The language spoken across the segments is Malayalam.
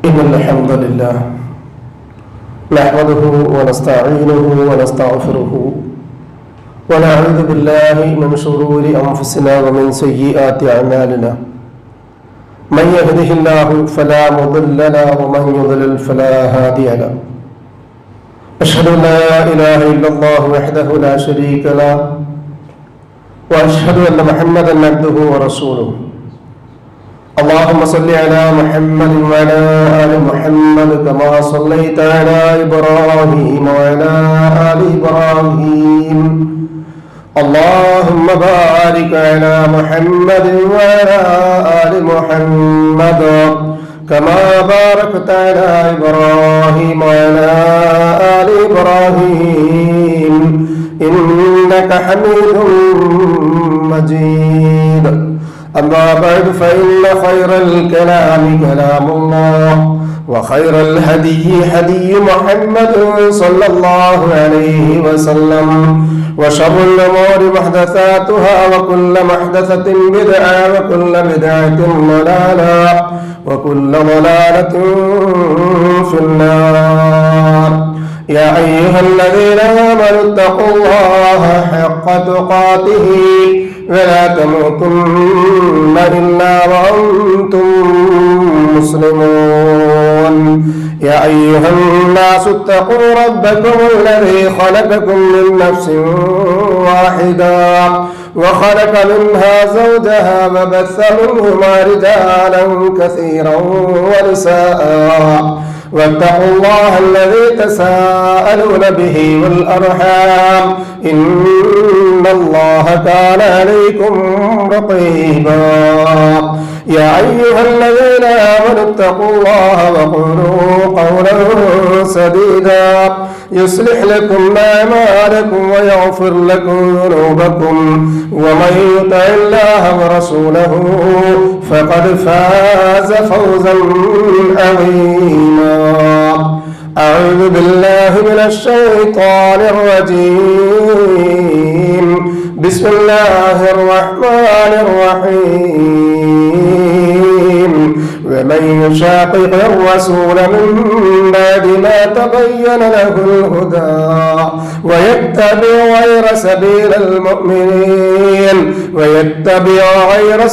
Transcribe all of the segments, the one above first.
إن الحمد لله نحمده ونستعينه ونستغفره ونعوذ بالله من شرور أنفسنا ومن سيئات أعمالنا من يهده الله فلا مضل له ومن يضلل فلا هادي له أشهد أن لا إله إلا الله وحده لا شريك له وأشهد أن محمدا عبده ورسوله اللهم صل على محمد وعلى آل محمد كما صليت على إبراهيم وعلى آل إبراهيم اللهم بارك على محمد وعلى آل محمد كما باركت على إبراهيم وعلى آل إبراهيم إنك حميد مجيد أما بعد فإن خير الكلام كلام الله وخير الهدي هدي محمد صلى الله عليه وسلم وشر الأمور محدثاتها وكل محدثة بدعة وكل بدعة ضلالة وكل ضلالة في النار يا أيها الذين آمنوا اتقوا الله حق تقاته ولا تموتن إلا وأنتم مسلمون يا أيها الناس اتقوا ربكم الذي خلقكم من نفس واحدة وخلق منها زوجها وبث منهما رجالا كثيرا ونساء واتقوا الله الذي تساءلون به والأرحام إن الله كان عليكم رقيبا يا أيها الذين آمنوا اتقوا الله وقولوا قولا سديدا يصلح لكم أعمالكم ويغفر لكم ذنوبكم ومن يطع الله ورسوله فقد فاز فوزا عظيما أعوذ بالله من الشيطان الرجيم بسم الله الرحمن الرحيم ومن يشاقق الرسول من بعد ما تبين له الهدى ويتبع غير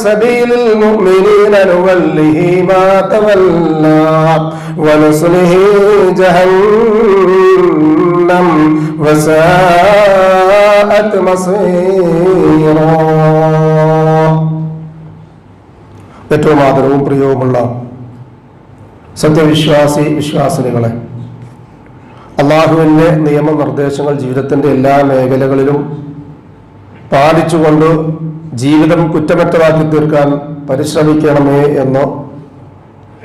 سبيل المؤمنين نوله ما تولى ونصله جهنم وساءت مصيرا. ഏറ്റവും ആദരവും പ്രിയവുമുള്ള വിശ്വാസിനികളെ, അള്ളാഹുവിൻ്റെ നിയമനിർദ്ദേശങ്ങൾ ജീവിതത്തിൻ്റെ എല്ലാ മേഖലകളിലും പാലിച്ചുകൊണ്ട് ജീവിതം കുറ്റമറ്റതാക്കി തീർക്കാൻ പരിശ്രമിക്കണമേ എന്ന്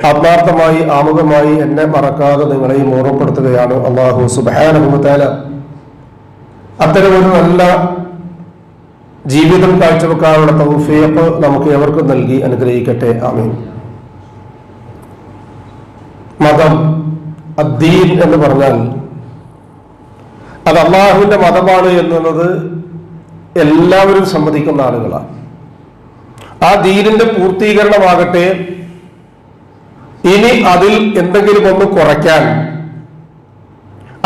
ആത്മാർത്ഥമായി ആമുഖമായി എന്നെ മറക്കാതെ നിങ്ങളെയും ഓർമ്മപ്പെടുത്തുകയാണ് അള്ളാഹു സുബ്ഹാനഹു വ തആല അത്തരമൊരു നല്ല ജീവിതം കാഴ്ചവെക്കാനുള്ള തൗഫീഖ് നമുക്ക് എവർക്കും നൽകി അനുഗ്രഹിക്കട്ടെ. ആമീൻ. മതം, അദ്ദീൻ എന്ന് പറഞ്ഞാൽ അത് അള്ളാഹുവിന്റെ മതമാണ് എന്നുള്ളത് എല്ലാവരും സമ്മതിക്കുന്ന ആളുകളാണ്. ആ ദീനിന്റെ പൂർത്തീകരണമാകട്ടെ, ഇനി അതിൽ എന്തെങ്കിലും ഒന്ന് കുറയ്ക്കാൻ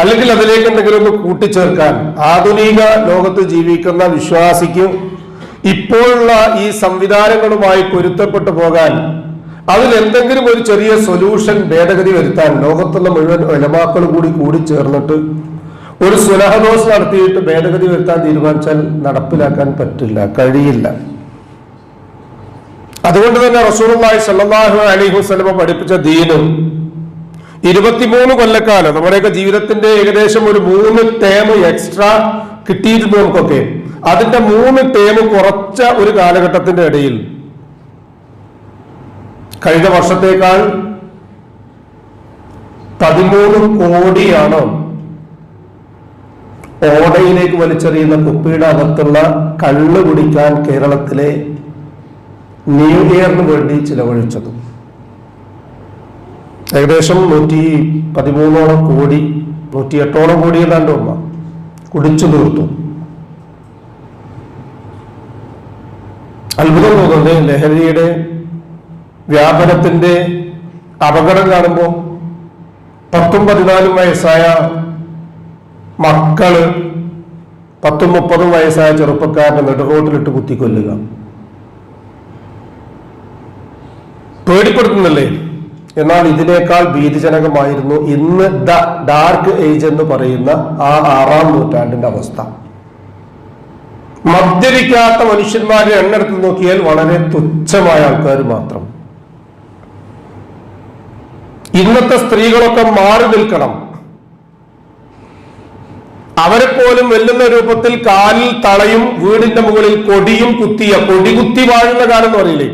അല്ലെങ്കിൽ അതിലേക്ക് എന്തെങ്കിലും ഒന്ന് കൂട്ടിച്ചേർക്കാൻ ആധുനിക ലോകത്ത് ജീവിക്കുന്ന വിശ്വാസിക്ക് ഇപ്പോഴുള്ള ഈ സംവിധാനങ്ങളുമായി പൊരുത്തപ്പെട്ടു പോകാൻ അതിൽ എന്തെങ്കിലും ഒരു ചെറിയ സൊല്യൂഷൻ, ഭേദഗതി വരുത്താൻ ലോകത്തുള്ള മുഴുവൻ ഉലമാക്കൾ കൂടി ചേർന്നിട്ട് ഒരു സുലഹദോസ് നടത്തിയിട്ട് ഭേദഗതി വരുത്താൻ തീരുമാനിച്ചാൽ നടപ്പിലാക്കാൻ പറ്റില്ല, കഴിയില്ല. അതുകൊണ്ട് തന്നെ റസൂലുള്ളാഹി സ്വല്ലല്ലാഹു അലൈഹി വസല്ലം പഠിപ്പിച്ച ദീന് 23 കൊല്ലക്കാലം നമ്മുടെയൊക്കെ ജീവിതത്തിന്റെ ഏകദേശം ഒരു 3 ടേം എക്സ്ട്രാ കിട്ടിയിരുന്നു നമുക്കൊക്കെ. അതിന്റെ 3 ടേം കുറച്ച ഒരു കാലഘട്ടത്തിന്റെ ഇടയിൽ കഴിഞ്ഞ വർഷത്തേക്കാൾ 13 കോടിയാണ് ഓടയിലേക്ക് വലിച്ചെറിയുന്ന കുപ്പിയുടെ അകത്തുള്ള കള്ള് കുടിക്കാൻ കേരളത്തിലെ ന്യൂ ഇയറിന് വേണ്ടി ചിലവഴിച്ചത്. ഏകദേശം 113 കോടി, 108 കോടി ഏതാണ്ട് കുടിച്ചു തീർത്തു. അത്ഭുതം തോന്നുന്നത് ലഹരിയുടെ വ്യാപനത്തിന്റെ അപകടം കാണുമ്പോൾ 10-14 വയസ്സായ മക്കള് 10-30 വയസ്സായ ചെറുപ്പക്കാരനെ നെടുറോട്ടിലിട്ട് കുത്തിക്കൊല്ലുക പേടിപ്പെടുത്തുന്നല്ലേ? എന്നാൽ ഇതിനേക്കാൾ ഭീതിജനകമായിരുന്നു ഇന്ന് ഡാർക്ക് ഏജ് എന്ന് പറയുന്ന ആ 6-ാം നൂറ്റാണ്ടിന്റെ അവസ്ഥ. മദ്യപിക്കാത്ത മനുഷ്യന്മാരെ എണ്ണെടുത്ത് നോക്കിയാൽ വളരെ തുച്ഛമായ ആൾക്കാർ മാത്രം. ഇന്നത്തെ സ്ത്രീകളൊക്കെ മാറി നിൽക്കണം. അവരെ പോലും വെല്ലുന്ന രൂപത്തിൽ കാലിൽ തളയും വീടിന്റെ മുകളിൽ കൊടി കുത്തി വാഴുന്ന കാലം എന്ന് പറയില്ലേ,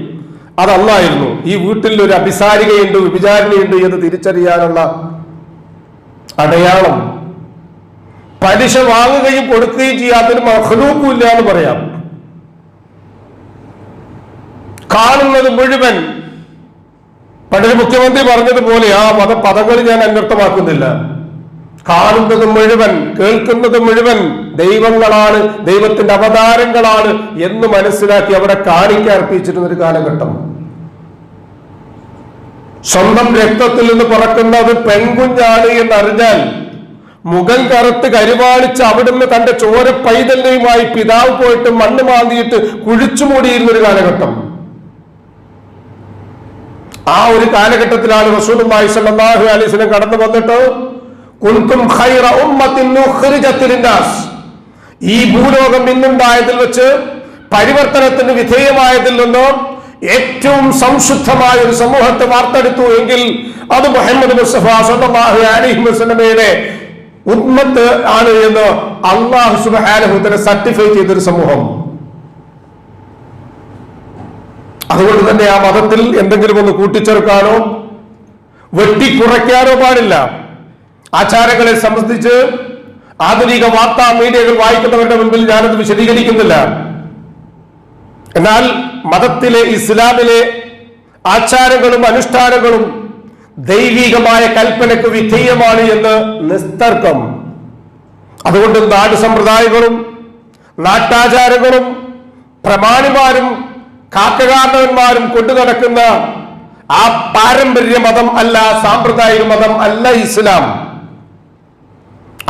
അതല്ലായിരുന്നു. ഈ വീട്ടിൽ ഒരു അഭിസാരികയുണ്ട്, വിചാരണയുണ്ട് എന്ന് തിരിച്ചറിയാനുള്ള അടയാളം. പലിശ വാങ്ങുകയും കൊടുക്കുകയും ചെയ്യാത്തൊരു മഖ്ലൂഖും ഇല്ല എന്ന് പറയാം. കാണുന്നത് മുഴുവൻ പണ്ടൊരു മുഖ്യമന്ത്രി പറഞ്ഞതുപോലെ ആ പദങ്ങൾ ഞാൻ അന്വർത്ഥമാക്കുന്നില്ല. കാണുന്നത് മുഴുവൻ, കേൾക്കുന്നത് മുഴുവൻ ദൈവങ്ങളാണ്, ദൈവത്തിന്റെ അവതാരങ്ങളാണ് എന്ന് മനസ്സിലാക്കി അവിടെ കാണിക്ക അർപ്പിച്ചിരുന്ന ഒരു കാലഘട്ടം. സ്വന്തം രക്തത്തിൽ നിന്ന് പിറക്കുന്നത് പെൺകുഞ്ഞാണ് എന്നറിഞ്ഞാൽ മുഖം കറുത്ത് കരുവാളിച്ച് അവിടുന്ന് തന്റെ ചോര പൈതലിനെയുമായി പിതാവ് പോയിട്ട് മണ്ണ് മാന്തിയിട്ട് കുഴിച്ചു മൂടിയിരുന്ന ഒരു കാലഘട്ടം. ആ ഒരു കാലഘട്ടത്തിലാണ് റസൂലുള്ളാഹി സ്വല്ലല്ലാഹു അലൈഹി വസല്ലം കടന്നു വന്നിട്ട് കുൻതും ഖൈറ ഉമ്മത്തിൻ ഉഖ്രിജത് ലിന്നാസ്, ഈ ഭൂലോകം ഇന്നുണ്ടായതിൽ വെച്ച് പരിവർത്തനത്തിന് വിധേയമായതിൽ നിന്ന് ഏറ്റവും സംശുദ്ധമായ ഒരു സമൂഹത്തെ വാർത്തെടുത്തു എങ്കിൽ അത് മുഹമ്മദ് മുസ്തഫ സ്വല്ലല്ലാഹു അലൈഹി വസല്ലമയുടെ ഉമ്മത്ത് ആണ് എന്ന് അല്ലാഹു സുബ്ഹാനഹു വ തആല സർട്ടിഫൈ ചെയ്തൊരു സമൂഹം. അതുകൊണ്ട് തന്നെ ആ മതത്തിൽ എന്തെങ്കിലും ഒന്ന് കൂട്ടിച്ചേർക്കാനോ വെട്ടിക്കുറയ്ക്കാനോ പാടില്ല. ആചാരങ്ങളെ സംബന്ധിച്ച് ആധുനിക വാർത്താ മീഡിയകൾ വായിക്കുന്നവരുടെ മുൻപിൽ ഞാനത് വിശദീകരിക്കുന്നില്ല. എന്നാൽ മതത്തിലെ, ഇസ്ലാമിലെ ആചാരങ്ങളും അനുഷ്ഠാനങ്ങളും ദൈവികമായ കൽപ്പനയ്ക്ക് വിധേയമാണ് എന്ന് നിസ്തർക്കം. അതുകൊണ്ട് നാട് സമ്പ്രദായങ്ങളും നാട്ടാചാരങ്ങളും പ്രമാണിമാരും കാക്കകാരണവന്മാരും കൊണ്ടു നടക്കുന്ന ആ പാരമ്പര്യ മതം അല്ല, സാമ്പ്രദായിക മതം അല്ല ഇസ്ലാം.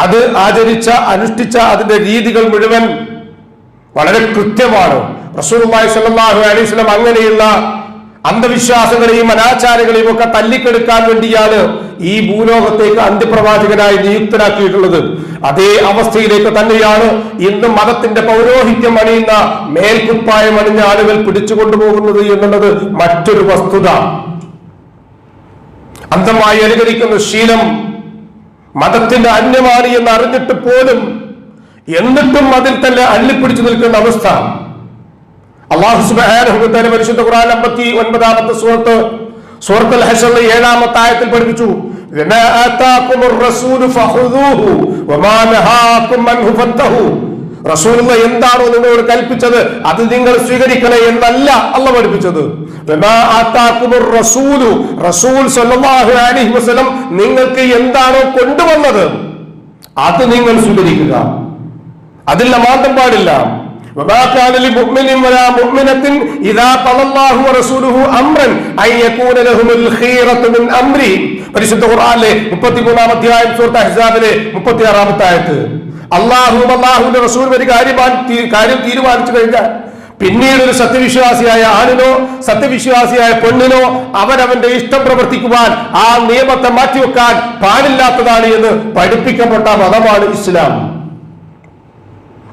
അത് ആചരിച്ച അനുഷ്ഠിച്ച അതിന്റെ രീതികൾ മുഴുവൻ വളരെ കൃത്യമാണ്. റസൂലുള്ളാഹി സ്വല്ലല്ലാഹു അലൈഹി വസല്ലം അങ്ങനെയുള്ള അന്ധവിശ്വാസങ്ങളെയും അനാചാരങ്ങളെയും ഒക്കെ തല്ലിക്കെടുക്കാൻ വേണ്ടിയാണ് ഈ ഭൂലോകത്തേക്ക് അന്ത്യപ്രവാചകനായി നിയുക്തനാക്കിയിട്ടുള്ളത്. അതേ അവസ്ഥയിലേക്ക് തന്നെയാണ് ഇന്ന് മതത്തിന്റെ പൗരോഹിത്യം അണിയുന്ന മേൽക്കുപ്പായം അണിഞ്ഞ ആളുകൾ പിടിച്ചുകൊണ്ടുപോകുന്നത് എന്നുള്ളത് മറ്റൊരു വസ്തുത. അന്ധമായി അനുകരിക്കുന്ന ശീലം മതത്തിന്റെ അന്യമാണ് എന്ന് അറിഞ്ഞിട്ട് പോലും എന്നിട്ടും അതിൽ തന്നെ അള്ളിപ്പിടിച്ചു നിൽക്കുന്ന അവസ്ഥ. അല്ലാഹു സുബ്ഹാനഹു വ തആല പരിശുദ്ധ ഖുർആൻ 59-ാമത്തെ സൂറത്തുൽ ഹശ്റിലെ 7-ാമത്തെ ആയത്തിൽ പഠിപ്പിച്ചു, വമാ ആതാകുമുർ റസൂലു ഫഖുദൂഹു വമാ നഹാകും അൻഹു ഫന്തഹു. റസൂലുള്ള എന്താണോ നിങ്ങളോട് കൽപ്പിച്ചത് അത് നിങ്ങൾ സ്വീകരിക്കണേ എന്നല്ല അല്ലാഹു പഠിപ്പിച്ചത്. വമാ ആതാകുമുർ റസൂലു, റസൂൽ സ്വല്ലല്ലാഹു അലൈഹി വസല്ലം നിങ്ങൾക്ക് എന്താണോ കൊണ്ടുവന്നത് അത് നിങ്ങൾ സ്വീകരിക്കുക, അതിൽ മാറ്റം പാടില്ല. وما كان لمؤمن ولا مؤمنة إذا قضى الله ورسوله أمرا أن يكون لهم الخيرة من أمره. പരിശുദ്ധ ഖുർആനിലെ 33-ാം അധ്യായം സൂറത്ത് അഹ്സാബിലെ 36-ാമത്തെ ആയത്ത്. അല്ലാഹുവിന്റെ റസൂൽ ഒരു കാര്യം തീരുമാനിച്ചു കഴിഞ്ഞാൽ പിന്നീട് ഒരു സത്യവിശ്വാസിയായ ആണിനോ സത്യവിശ്വാസിയായ പെണ്ണിനോ അവനവന്റെ ഇഷ്ടം പ്രവർത്തിക്കുവാൻ ആ നിയമത്തെ മാറ്റിവെക്കാൻ പാടില്ലാത്തതാണ് എന്ന് പഠിപ്പിക്കപ്പെട്ട മതമാണ് ഇസ്ലാം.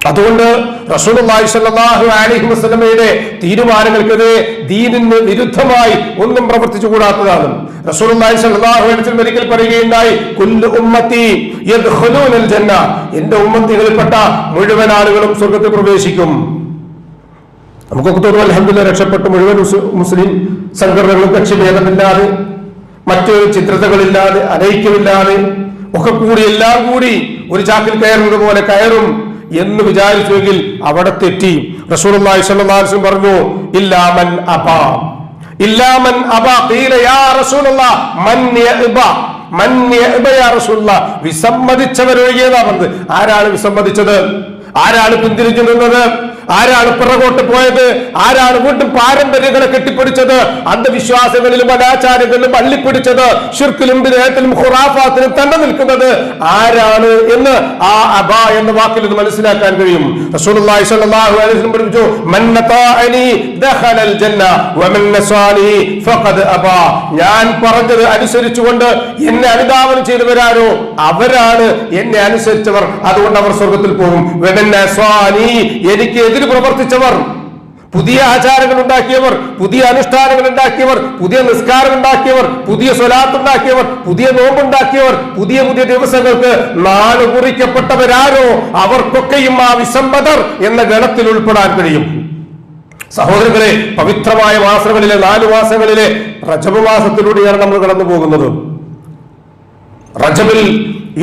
അതുകൊണ്ട് റസൂലുള്ളാഹി സ്വല്ലല്ലാഹു അലൈഹി വസല്ലമയുടെ തീരുമാനങ്ങൾക്കെതിരെ ദീനിന് വിരുദ്ധമായി ഒന്നും പ്രവർത്തിച്ചു കൂടാത്തതാണ്. റസൂലുള്ളാഹി സ്വല്ലല്ലാഹു അലൈഹി വസല്ലം ഒരിക്കൽ പറയുകയുണ്ടായി, കുല്ലു ഉമ്മത്തി യദ്ഖുലൂനൽ ജന്ന, എന്റെ ഉമ്മത്തികളിൽപ്പെട്ട മുഴുവൻ ആളുകളും സ്വർഗ്ഗത്തിൽ പ്രവേശിക്കും. നമുക്കൊക്കെ തോന്നുന്നു അൽഹംദുലില്ലാഹ് രക്ഷപ്പെട്ട മുഴുവൻ മുസ്ലിം സംഘടനകളും കക്ഷിഭേദമില്ലാതെ മറ്റൊരു ചിത്രതകളില്ലാതെ അനൈക്യമില്ലാതെ ഒക്കെ കൂടി എല്ലാം കൂടി ഒരു ചാക്കിൽ കയറുന്നത് പോലെ കയറും എന്ന് വിചാരിച്ചുവെങ്കിൽ അവിടെ തെറ്റി. റസൂലുള്ളാഹി സ്വല്ലല്ലാഹു അലൈഹി വസല്ലം പറഞ്ഞു, ഇല്ലാമൻ അബാ, ഇല്ലാമൻ അബാ ഖീല യാ റസൂലല്ലാഹ് മൻ യഅബ, മൻ യഅബ യാ റസൂലല്ലാഹ്, വിസമ്മതിച്ചവരൊഴികെന്നാ പറഞ്ഞത്. ആരാണ് വിസമ്മതിച്ചത്? ആരാണ് പിന്തിരിഞ്ഞു നിന്നത്? ആരാണ് പിറകോട്ട് പോയത്? ആരാണ് വീണ്ടും പാരമ്പര്യങ്ങളെ കെട്ടിപ്പിടിച്ചത്? അന്ധവിശ്വാസങ്ങളിലും അനാചാരങ്ങളിലും അള്ളിപ്പിടിച്ചത്, ശിർക്കിലും ബിദ്അത്തിലും ഖുറാഫാത്തിലും തന്നെ നിൽക്കുന്നത് ആരാണ് എന്ന് ആ അബ എന്ന വാക്കിൽ നിന്ന് മനസ്സിലാക്കാൻ കഴിയും. റസൂലുള്ളാഹി സ്വല്ലല്ലാഹു അലൈഹി വസല്ലം പറഞ്ഞു, മൻ നതാഅനി ദഖലൽ ജന്ന വമൻ നസാനി ഫഖദ് അബാ. ഞാൻ പറഞ്ഞത് അനുസരിച്ചുകൊണ്ട് എന്നെ അനുധാവനം ചെയ്തവരാരോ അവരാണ് എന്നെ അനുസരിച്ചവർ, അതുകൊണ്ട് അവർ സ്വർഗത്തിൽ പോകും. വമൻ നസാനി, എനിക്ക് എതിര് പ്രവർത്തിച്ചവർ, പുതിയ ആചാരങ്ങൾ ഉണ്ടാക്കിയവർ, പുതിയ അനുഷ്ഠാനങ്ങൾ ഉണ്ടാക്കിയവർ, പുതിയ നിസ്കാരം ഉണ്ടാക്കിയവർ, പുതിയ സ്വലാത്ത് ഉണ്ടാക്കിയവർ, പുതിയ നോമ്പുണ്ടാക്കിയവർ, പുതിയ പുതിയ ദിവസങ്ങൾക്ക് നാള് കുറിക്കപ്പെട്ടവരാരോ അവർക്കൊക്കെയും ആ വിസമ്മതർ എന്ന ഗണത്തിൽ ഉൾപ്പെടാൻ കഴിയും. സഹോദരങ്ങളെ, പവിത്രമായ മാസങ്ങളിലെ 4 മാസങ്ങളിലെ റജബ് മാസത്തിലൂടെയാണ് നമ്മൾ കടന്നു പോകുന്നത്. റജബിൽ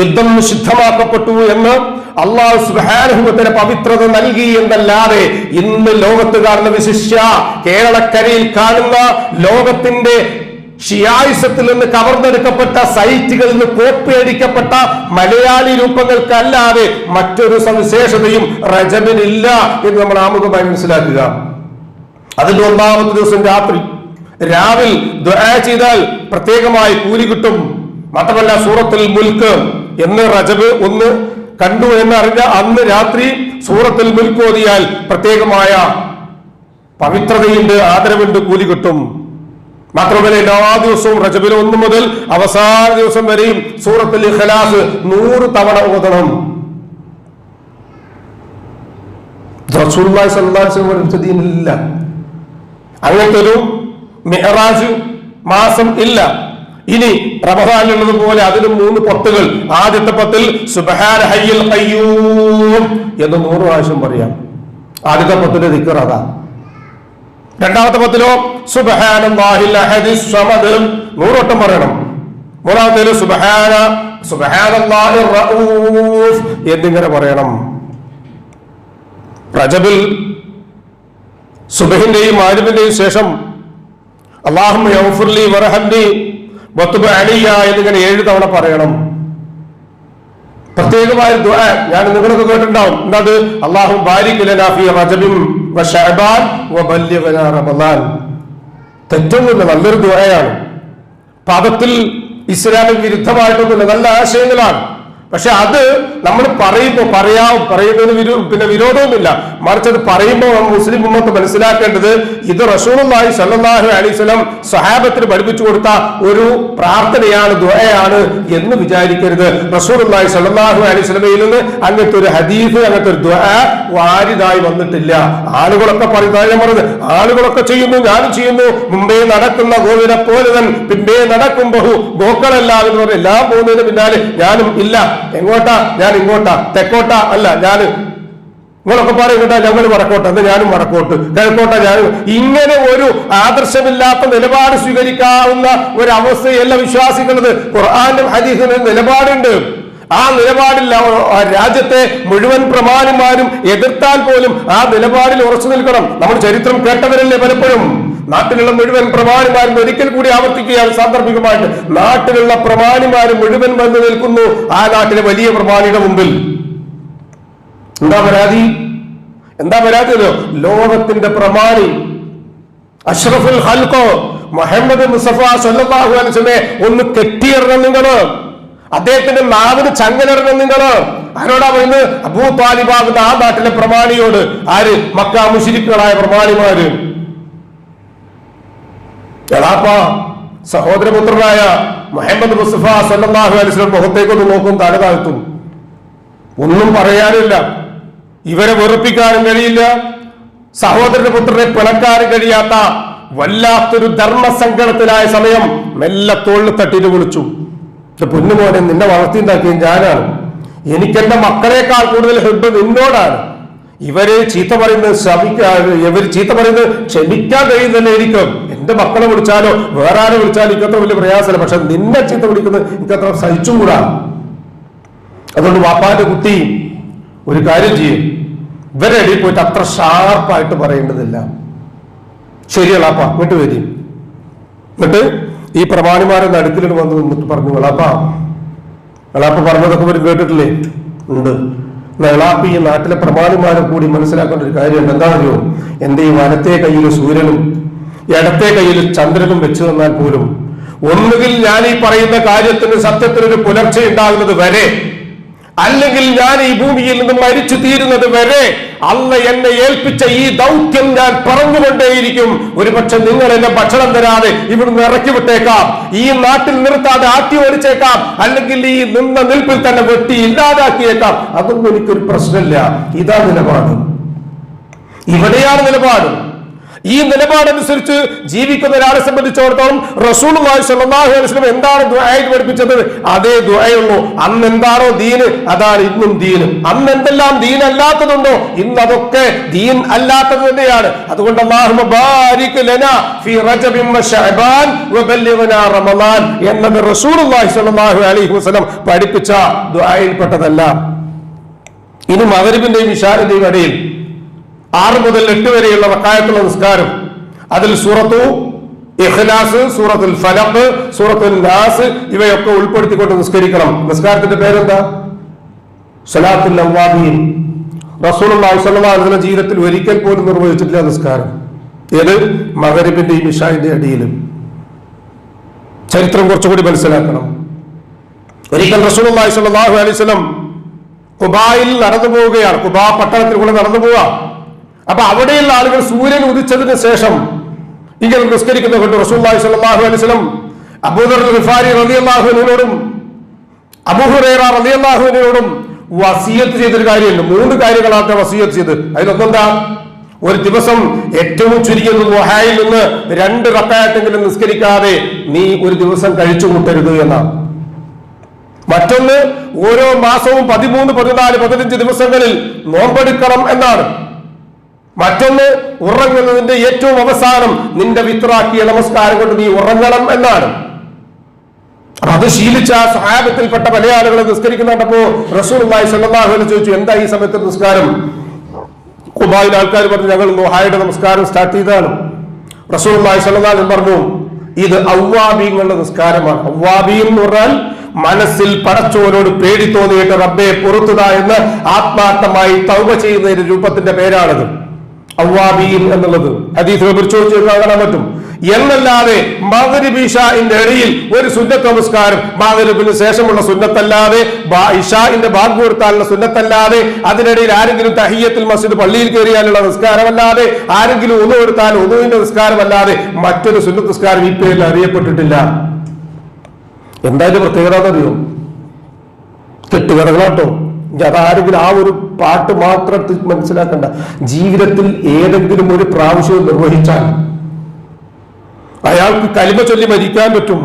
യുദ്ധം നിഷിദ്ധമാക്കപ്പെട്ടു എന്ന് അല്ലാഹു സുബ്ഹാനഹു വ തആല പവിത്രത നൽകി എന്നല്ലാതെ ഇന്ന് ലോകത്ത് കാണുന്ന, വിശിഷ്യ കേരളക്കരയിൽ കാണുന്ന ലോകത്തിന്റെ ഷിയായിസത്തിൽ നിന്ന് കവർന്നെടുക്കപ്പെട്ട സൈറ്റുകളിൽ നിന്ന് കോപ്പിയടിക്കപ്പെട്ട മലയാളി രൂപങ്ങൾക്കല്ലാതെ മറ്റൊരു സവിശേഷതയും റജബിനില്ല എന്ന് നമ്മൾ ആമുഖമായി മനസ്സിലാക്കുക. അതിന്റെ 1-ാമത്തെ ദിവസം രാവിൽ ദുആ ചെയ്താൽ പ്രത്യേകമായി കൂലി കിട്ടും. മാത്രമല്ല, സൂറത്തുൽ മുൽക്ക് എന്ന് റജബ് 1 കണ്ടു എന്നറിഞ്ഞ അന്ന് രാത്രി സൂറത്തുൽ മുൽക്ക് ഓതിയാൽ പ്രത്യേകമായ പവിത്രതയുണ്ട്, ആദരവുണ്ട്, കൂലി കിട്ടും. മാത്രമല്ല, എല്ലാ ദിവസവും റജബിൽ 1 മുതൽ അവസാന ദിവസം വരെയും സൂറത്തുൽ ഇഖ്ലാസ് 100 തവണ ഓതണം. റസൂലുള്ളാഹി സ്വല്ലല്ലാഹു അലൈഹി വസല്ലം ദീനില്ല, അങ്ങനത്തെ ഒരു മിഅ്റാജ് മാസം ഇല്ല. ഇനി റമദാനിലുള്ളത് പോലെ അതിലും 3 പത്തുകൾ. ആദ്യത്തെ 10 സുബ്ഹാന ഹയ്യിൽ ഖയ്യൂം എന്ന് 100 പ്രാവശ്യം പറയാം. ആദ്യത്തെ 10 ദിക്ർ അതാ. രണ്ടാമത്തെ 10 സുബ്ഹാനല്ലാഹിൽ അഹദിസ് സമദ് 100 വട്ടം പറയണം. മൂന്നാമത്തേല് സുബ്ഹാനല്ലാഹിർ റഊഫ് എന്നിങ്ങനെ പറയണം. റജബിൽ സുബഹിന്റെയും മാരിബിന്റെയും ശേഷം അല്ലാഹുമ്മ യഗ്ഫിർലി വർഹംനി വതുബ് അലയ്യ എന്നിങ്ങനെ 7 തവണ പറയണം. പ്രത്യേകമായ ദുആ ഞാൻ നിങ്ങളൊക്കെ കേട്ടിട്ടുണ്ടാവും. എന്താത്? അല്ലാഹു ബാരിക് ലനാ ഫീ റജബിൻ വശഅബാൻ വബല്ലിഗ്നാ റമളാൻ. തെറ്റൊന്നുമില്ല, നല്ലൊരു ദുആയാണ്. പാപത്തിൽ ഇസ്ലാമിന് വിരുദ്ധമായിട്ടൊന്നുമില്ല, നല്ല ആശയങ്ങളാണ്. പക്ഷെ അത് നമ്മൾ പറയുന്നതിന് വിരോധവുമില്ല. മറിച്ച് അത് പറയുമ്പോൾ മുസ്ലിം ഉമ്മത്ത് മനസ്സിലാക്കേണ്ടത് ഇത് റസൂലുള്ളാഹി സ്വല്ലല്ലാഹു അലൈഹി വസല്ലം സ്വഹാബത്തിന് പഠിപ്പിച്ചു കൊടുത്ത ഒരു പ്രാർത്ഥനയാണ്, ദുആയാണ് എന്ന് വിചാരിക്കരുത്. റസൂലുള്ളാഹി സ്വല്ലല്ലാഹു അലൈഹി വസല്ലമയിൽ നിന്ന് അങ്ങനത്തെ ഒരു ഹദീസ്, അങ്ങനത്തെ ഒരു ദുആ വാരിദായി വന്നിട്ടില്ല. ആളുകളൊക്കെ പറയുന്നത്, ആളുകളൊക്കെ ചെയ്യുന്നു, ഞാനും ചെയ്യുന്നു. മുമ്പേ നടക്കുന്ന ഗോവിനെ പോലെ തന്നെ പിമ്പേ നടക്കും ബഹു ഗോക്കളല്ല എന്ന് പറഞ്ഞ് എല്ലാം പോകുന്നതിന് പിന്നാലെ ഞാനും ഇല്ല. എങ്ങോട്ടാ? ഞാൻ ഇങ്ങോട്ടാ. തെക്കോട്ടാ? അല്ല, ഞാൻ. നിങ്ങളൊക്കെ പറയുന്നുണ്ടാ ഞങ്ങൾ വടക്കോട്ട്, എന്ന് ഞാനും വടക്കോട്ട്. കിഴക്കോട്ടാ ഞാനും. ഇങ്ങനെ ഒരു ആദർശമില്ലാത്ത നിലപാട് സ്വീകരിക്കാവുന്ന ഒരവസ്ഥയല്ല വിശ്വാസിക്കുന്നത്. ഖുർആനും ഹദീസിനും നിലപാടുണ്ട്. ആ നിലപാടിൽ രാജ്യത്തെ മുഴുവൻ പ്രമാണിമാരും എതിർത്താൽ പോലും ആ നിലപാടിൽ ഉറച്ചു നിൽക്കണം. നമ്മൾ ചരിത്രം കേട്ടവരല്ലേ പലപ്പോഴും. നാട്ടിലുള്ള മുഴുവൻ പ്രമാണിമാരും, ഒരിക്കൽ കൂടി ആവർത്തിക്കുകയാണ് സാന്ദർഭികമായിട്ട്, നാട്ടിലുള്ള പ്രമാണിമാരും മുഴുവൻ വന്ന് നിൽക്കുന്നു ആ നാട്ടിലെ വലിയ പ്രമാണിയുടെ മുമ്പിൽ. എന്താ പരാതി? ലോകത്തിന്റെ പ്രമാണി അഷ്റഫുൽ ഖൽഖ് മുഹമ്മദ് മുസ്തഫ സ്വല്ലല്ലാഹു അലൈഹി വസല്ലമയെ ഒന്ന് കെട്ടിയിറങ്ങും നിങ്ങള്. അദ്ദേഹത്തിന്റെ നാവിന് ചങ്ങലിറങ്ങും നിങ്ങള്. ആരോടാ പറയുന്നത്? അബൂ താലിബാകുന്ന ആ നാട്ടിലെ പ്രമാണിയോട്. ആര്? മക്ക മുശ്രിക്കുകളായ പ്രമാണിമാര്. സഹോദരപുത്രനായ മുഹമ്മദ് മുസ്തഫ സല്ലല്ലാഹു അലൈഹി വസല്ലം മുഖത്തേക്കൊന്ന് നോക്കും, തല താഴ്ത്തും. ഒന്നും പറയാനില്ല. ഇവരെ വെറുപ്പിക്കാനും കഴിയില്ല, സഹോദരന്റെ പുത്രനെ പിളക്കാനും കഴിയാത്ത വല്ലാത്തൊരു ധർമ്മസങ്കടത്തിലായ സമയം മെല്ലെ തോളിൽ തട്ടിട്ട് വിളിച്ചു, പൊന്നുമോനെ, നിന്നെ വളർത്തിണ്ടാക്കിയ ഞാനാണ്. എനിക്കെന്റെ മക്കളെക്കാൾ കൂടുതൽ ഹെഡ് നിന്നോടാണ്. ഇവര് ചീത്ത പറയുന്നത് ക്ഷമിക്കാൻ കഴിയുന്നതായിരിക്കും. എന്റെ മക്കളെ വിളിച്ചാലോ വേറെ ആരെ വിളിച്ചാലോ എനിക്കത്ര വലിയ പ്രയാസമല്ല. പക്ഷെ നിന്നെ ചീത്ത വിളിക്കുന്നത് എനിക്കത്ര സഹിച്ചും കൂടാ. അതുകൊണ്ട് വാപ്പാന്റെ കുട്ടി ഒരു കാര്യം ചെയ്യും, ഇവരെ ഇടയിൽ പോയിട്ട് അത്ര ഷാർപ്പായിട്ട് പറയേണ്ടതില്ല. ശരിയളാപ്പ ഇങ്ങോട്ട് വരും. എന്നിട്ട് ഈ പ്രമാണിമാരെ നടുക്കിൽ വന്ന് നിന്നിട്ട് പറഞ്ഞു, വളാപ്പ പറഞ്ഞതൊക്കെ ഇവർ കേട്ടിട്ടില്ലേ? ഉണ്ട്. നെളാപ്പി ഈ നാട്ടിലെ പ്രമാണിമാരും കൂടി മനസ്സിലാക്കേണ്ട ഒരു കാര്യമുണ്ട്. എന്താണെന്നോ, എന്റെ ഈ വലത്തെ കയ്യിൽ സൂര്യനും ഇടത്തെ കയ്യിൽ ചന്ദ്രനും വെച്ചു തന്നാൽ പോലും ഒന്നുകിൽ ഞാൻ ഈ പറയുന്ന കാര്യത്തിന് സത്യത്തിനൊരു പുലർച്ചെ ഉണ്ടാകുന്നത് വരെ, അല്ലെങ്കിൽ ഞാൻ ഈ ഭൂമിയിൽ നിന്ന് മരിച്ചു തീരുന്നത് വരെ അല്ല എന്നെ ഏൽപ്പിച്ച ഈ ദൗത്യം ഞാൻ പറഞ്ഞുകൊണ്ടേയിരിക്കും. ഒരുപക്ഷെ നിങ്ങൾ എന്നെ ഭക്ഷണം തരാതെ ഇവിടുന്ന് ഇറക്കി വിട്ടേക്കാം, ഈ നാട്ടിൽ നിർത്താതെ ആട്ടി ഓടിച്ചേക്കാം, അല്ലെങ്കിൽ ഈ നിന്ന നിൽപ്പിൽ തന്നെ വെട്ടി ഇല്ലാതാക്കിയേക്കാം. അതൊന്നും എനിക്കൊരു പ്രശ്നമില്ല. ഇതാ നിലപാട്, ഇവിടെയാണ് നിലപാട്. ഈ നിലപാടനുസരിച്ച് ജീവിക്കുന്ന ഒരാളെ സംബന്ധിച്ചിടത്തോളം റസൂലുള്ളാഹി സ്വല്ലല്ലാഹു അലൈഹി വസല്ലം എന്താണ് ദുആയിൽ പഠിപ്പിച്ചത്, അതേ ദുആയുള്ളൂ. അന്ന് എന്താണോ ദീന് അതാണ് ഇന്നും ദീന്. അന്ന് എന്തെല്ലാം ദീൻ അല്ലാത്തതുണ്ടോ ഇന്ന് അതൊക്കെ ദീൻ അല്ലാത്തത് തന്നെയാണ്. അതുകൊണ്ട് അല്ലാഹുമ്മ ബാരിക് ലനാ ഫീ റജബിൻ വ ശഅബാൻ വബല്ലിഗ്നാ റമളാൻ എന്നത് റസൂലുള്ളാഹി സ്വല്ലല്ലാഹു അലൈഹി വസല്ലം പഠിപ്പിച്ച ദുആയിൽപ്പെട്ടതല്ല. ഇനി മഗ്രിബിന്റെയും ഇശാഇന്റെയും ഇടയിൽ 6 മുതൽ 8 വരെയുള്ള റക്അത്തുള്ള നിസ്കാരം, അതിൽ സൂറത്തു ഇഖ്ലാസ്, സൂറത്തുൽ ഫലഖ്, സൂറത്തുൽ നാസ് ഇവയൊക്കെ ഉൾപ്പെടുത്തിക്കൊണ്ട് നിസ്കരിക്കണം. നിസ്കാരത്തിന്റെ പേരെന്താ? സ്വലാത്തുൽ അവ്വാബീൻ. റസൂലുള്ളാഹി സ്വല്ലല്ലാഹു അലൈഹി വസല്ലം ജീവിതത്തിൽ ഒരിക്കൽ പോലും നിർവഹിച്ചിട്ടില്ല നിസ്കാരം. ഏത്? മഗ്രിബിന്റെയും ഇശാഇന്റെയും ഇടയിൽ. ചരിത്രം കുറച്ചുകൂടി മനസ്സിലാക്കണം. ഒരിക്കൽ റസൂലുള്ളാഹി സ്വല്ലല്ലാഹു അലൈഹി വസല്ലം ഖുബായിൽ നടന്നു പോവുകയാണ്. ഖുബാ പട്ടണത്തിൽ കൂടെ നടന്നു പോവാ. അപ്പൊ അവിടെയുള്ള ആളുകൾ സൂര്യൻ ഉദിച്ചതിന് ശേഷം ഇങ്ങനെ നിസ്കരിക്കുന്ന കൊണ്ട് റസൂലുള്ളാഹി സ്വല്ലല്ലാഹു അലൈഹി വസല്ലം അബൂദർ ഗിഫാരി റളിയല്ലാഹു അൻഹുവിനോടും അബൂ ഹുറൈറ റളിയല്ലാഹു അൻഹുവിനോടും വസിയത്ത് ചെയ്തൊരു കാര്യമുണ്ട്. 3 കാര്യങ്ങളാണ് വസിയത്ത് ചെയ്ത്. അതിലൊന്നെന്താ? ഒരു ദിവസം ഏറ്റവും ചുരുങ്ങിയത് ദുഹായിൽ നിന്ന് 2 റക്അത്തെങ്കിലും നിസ്കരിക്കാതെ നീ ഒരു ദിവസം കഴിച്ചു കൂട്ടരുത് എന്നാണ്. മറ്റൊന്ന്, ഓരോ മാസവും 13, 14, 15 ദിവസങ്ങളിൽ നോമ്പെടുക്കണം എന്നാണ്. മറ്റൊന്ന്, ഉറങ്ങുന്നതിന്റെ ഏറ്റവും അവസാനം നിന്റെ വിത്രാക്കിയ നമസ്കാരം കൊണ്ട് നീ ഉറങ്ങണം എന്നാണ്. അത് ശീലിച്ച സ്വഹാബത്തിൽപ്പെട്ട പല ആളുകളെ നിസ്കരിക്കുന്നുണ്ടപ്പോ റസൂലുള്ളാഹി സ്വല്ലല്ലാഹു അലൈഹി വസല്ലം ചോദിച്ചു, എന്താ ഈ സമയത്ത് നിസ്കാരം? ഖുബായിൽ ആൾക്കാർ പറഞ്ഞു, ഞങ്ങൾ ദുഹായുടെ നമസ്കാരം സ്റ്റാർട്ട് ചെയ്തതാണ്. റസൂലുള്ളാഹി സ്വല്ലല്ലാഹു അലൈഹി വസല്ലം പറഞ്ഞു, ഇത് അവ്വാബീങ്ങളുടെ നിസ്കാരമാണ്. അവ്വാബീൻ എന്ന് പറഞ്ഞാൽ മനസ്സിൽ പടച്ചോനോട് പേടി തോന്നിയിട്ട് റബ്ബെ പുറത്തുതാ എന്ന് ആത്മാർത്ഥമായി തൗബ ചെയ്യുന്ന ഒരു രൂപത്തിന്റെ പേരാണത്, അവ്വാബീൻ എന്നുള്ളത്. ഹദീസിനെ പരിശോധിച്ച് കാണാൻ പറ്റും. എന്നല്ലാതെ മഗ്രിബ് ഇശാഇന്റെ ഇടയിൽ ഒരു സുന്നത്ത് നമസ്കാരം, മഗ്രിബിന് ശേഷമുള്ള സുന്നത്തല്ലാതെ, ഇശാഇന്റെ ബാങ്ക് കൊടുത്താലുള്ള സുന്നത്തല്ലാതെ, അതിനിടയിൽ ആരെങ്കിലും തഹിയ്യത്തുൽ മസ്ജിദ് പള്ളിയിൽ കയറിയാലുള്ള നിസ്കാരമല്ലാതെ, ആരെങ്കിലും ഉളു കൊടുത്താൽ ഉളുവിന്റെ നിസ്കാരമല്ലാതെ മറ്റൊരു സുന്നത്ത് നിസ്കാരം ഈ പേരിൽ അറിയപ്പെട്ടിട്ടില്ല. എന്തായാലും പ്രത്യേകത എന്നറിയോ? കെട്ടുകഥകളാട്ടോ. അതാരെങ്കിലും ആ ഒരു പാട്ട് മാത്രം മനസ്സിലാക്കണ്ട. ജീവിതത്തിൽ ഏതെങ്കിലും ഒരു പ്രാവശ്യം നിർവഹിച്ചാൽ അയാൾക്ക് കലിമ ചൊല്ലി മരിക്കാൻ പറ്റും.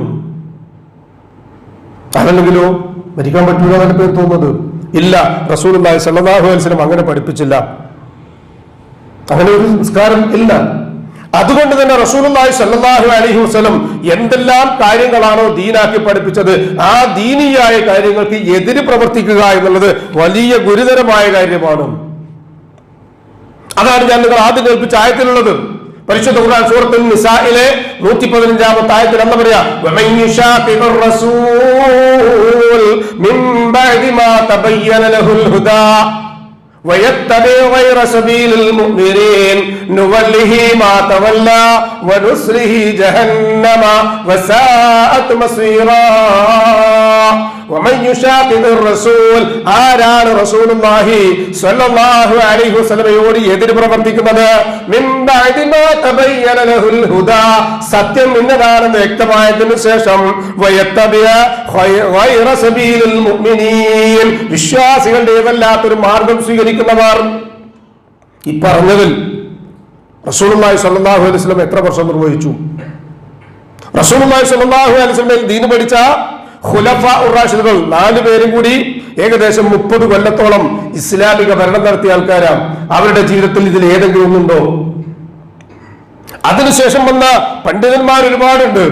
അതല്ലെങ്കിലോ മരിക്കാൻ പറ്റൂല എന്നാണ് പേര് തോന്നുന്നത്. ഇല്ല, റസൂലുള്ളാഹി സ്വല്ലല്ലാഹു അലൈഹി വസല്ലം അങ്ങനെ പഠിപ്പിച്ചില്ല. അങ്ങനെ ഒരു സംസ്കാരം ഇല്ല. അതുകൊണ്ട് തന്നെ റസൂലുള്ളാഹി സ്വല്ലല്ലാഹു അലൈഹി വസല്ലം എന്തെല്ലാം കാര്യങ്ങളാണോ ദീനാക്കി പഠിപ്പിച്ചത്, ആ ദീനിയായ കാര്യങ്ങൾക്ക് എതിര് പ്രവർത്തിക്കുക എന്നുള്ളത് വലിയ ഗുരുതരമായ കാര്യമാണ്. അതാണ് ഞാൻ നിങ്ങൾ ആദ്യം കേൾപ്പിച്ച ആയത്തിലുള്ളത്. പരിശുദ്ധ ഖുർആൻ സൂറത്തുൽ നിസായിലെ 115-ാമത്തെ ആയത്തിൽ എന്താ പറയാ? വമൻ യുശാഖിഖുർ റസൂൽ മിൻ ബഅദി മാ തബയ്യന ലഹുൽ ഹുദാ ويتبع غير سبيل المؤمنين نوله ما تولى ونصره جهنم وساءت مصيرا ومن يشاقق الرسول ആരാണ് റസൂലുള്ളാഹി സ്വല്ലല്ലാഹു അലൈഹി വസല്ലമയോട് എതിര് പ്രവർത്തിക്കുന്നത്? മിൻ ബഅദി മാ തബയ്യന ലഹുൽ ഹുദാ, സത്യം ഇന്നതാണെന്ന് വ്യക്തമായതിനു ശേഷം, വയത്തബിഅ ഗൈറ സബീലിൽ മുഅ്മിനീൻ, വിശ്വാസികളുടേതല്ലാത്തൊരു മാർഗം സ്വീകരിക്കുന്നവർ. ഈ പറഞ്ഞതിൽ റസൂലുള്ളാഹി സ്വല്ലല്ലാഹു അലൈഹി വസല്ലം എത്ര വർഷം നിർവഹിച്ചു? റസൂലുള്ളാഹി സ്വല്ലല്ലാഹു അലൈഹി വസല്ലം ദീൻ പഠിച്ച ഖുലഫാഉർ റാഷിദുകൾ 4 പേരും കൂടി ഏകദേശം 30 കൊല്ലത്തോളം ഇസ്ലാമിക ഭരണം നടത്തിയ ആൾക്കാരാണ്. അവരുടെ ജീവിതത്തിൽ ഇതിൽ ഏതെങ്കിലും ഒന്നുണ്ടോ? അതിനുശേഷം വന്ന പണ്ഡിതന്മാർ ഒരുപാടുണ്ട്,